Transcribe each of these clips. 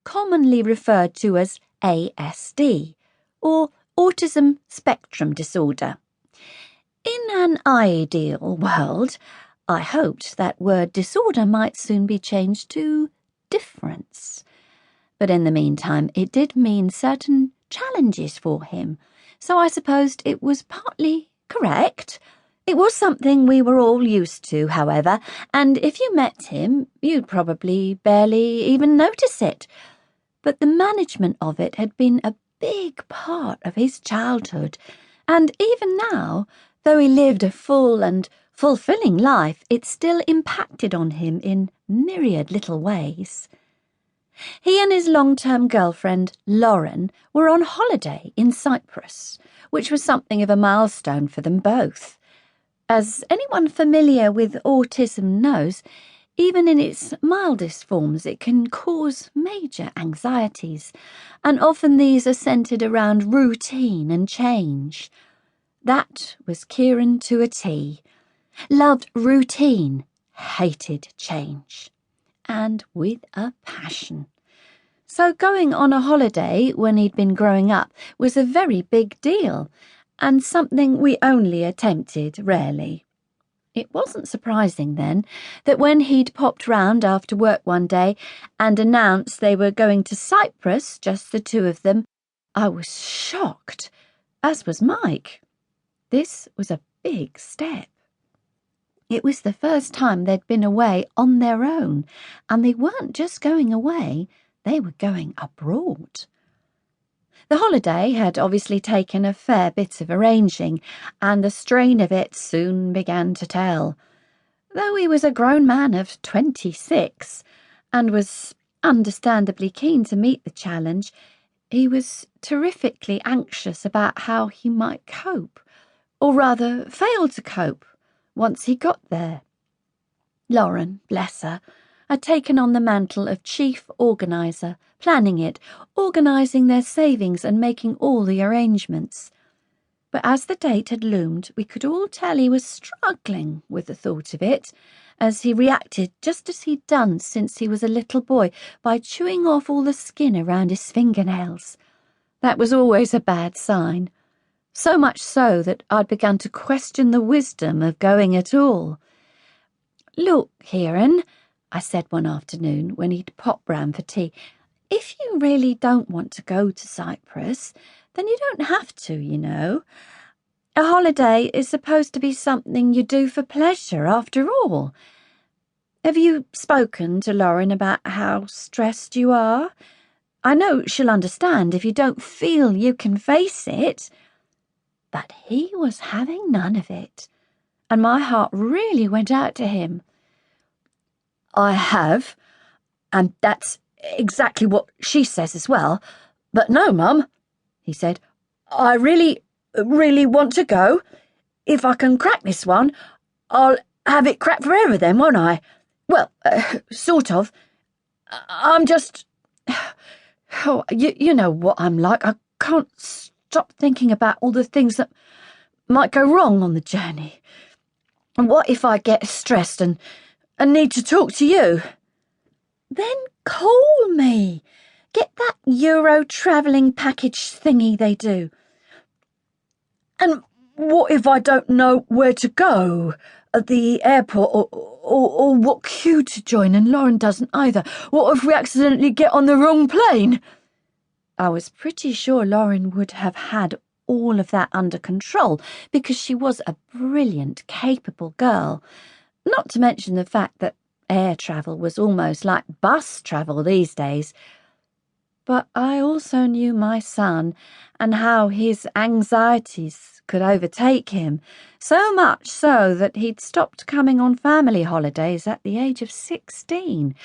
commonly referred to as ASD, or Autism Spectrum Disorder. In an ideal world, I hoped that word disorder might soon be changed to difference. But in the meantime, it did mean certain challenges for him, so I supposed it was partly correct. It was something we were all used to, however, and if you met him, you'd probably barely even notice it. But the management of it had been a big part of his childhood, and even now, though he lived a full and fulfilling life, it still impacted on him in myriad little ways. He and his long-term girlfriend, Lauren, were on holiday in Cyprus, which was something of a milestone for them both. As anyone familiar with autism knows, even in its mildest forms it can cause major anxieties, and often these are centred around routine and change. That was Kieran to a T. Loved routine, hated change, and with a passion. So going on a holiday when he'd been growing up was a very big deal, and something we only attempted rarely. It wasn't surprising then that when he'd popped round after work one day and announced they were going to Cyprus, just the two of them, I was shocked, as was Mike. This was a big step. It was the first time they'd been away on their own, and they weren't just going away, they were going abroad. The holiday had obviously taken a fair bit of arranging, and the strain of it soon began to tell. Though he was a grown man of 26, and was understandably keen to meet the challenge, he was terrifically anxious about how he might cope, or rather fail to cope, once he got there. Lauren, bless her, had taken on the mantle of chief organiser, planning it, organising their savings and making all the arrangements. But as the date had loomed, we could all tell he was struggling with the thought of it, as he reacted just as he'd done since he was a little boy, by chewing off all the skin around his fingernails. That was always a bad sign. So much so that I'd begun to question the wisdom of going at all. "Look, Kieran," I said one afternoon when he'd popped round for tea, "if you really don't want to go to Cyprus, then you don't have to, you know. A holiday is supposed to be something you do for pleasure, after all. Have you spoken to Lauren about how stressed you are? I know she'll understand if you don't feel you can face it." But he was having none of it, and my heart really went out to him. "I have, and that's exactly what she says as well. But no, Mum," he said, "I really want to go. If I can crack this one, I'll have it cracked forever then, won't I? Well, sort of. I'm just... Oh, you know what I'm like. I can't stop thinking about all the things that might go wrong on the journey. And what if I get stressed and need to talk to you?" "Then call me. Get that Euro travelling package thingy they do." "And what if I don't know where to go at the airport or what queue to join, and Lauren doesn't either? What if we accidentally get on the wrong plane?" I was pretty sure Lauren would have had all of that under control, because she was a brilliant, capable girl, not to mention the fact that air travel was almost like bus travel these days. But I also knew my son and how his anxieties could overtake him, so much so that he'd stopped coming on family holidays at the age of 16,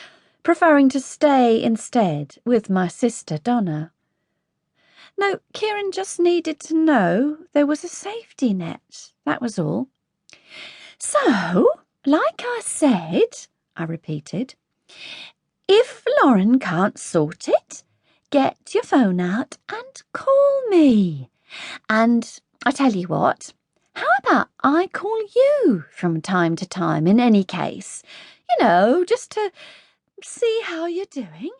preferring to stay instead with my sister Donna. No, Kieran just needed to know there was a safety net, that was all. "So, like I said," I repeated, "if Lauren can't sort it, get your phone out and call me. And I tell you what, how about I call you from time to time in any case? You know, just to see how you're doing."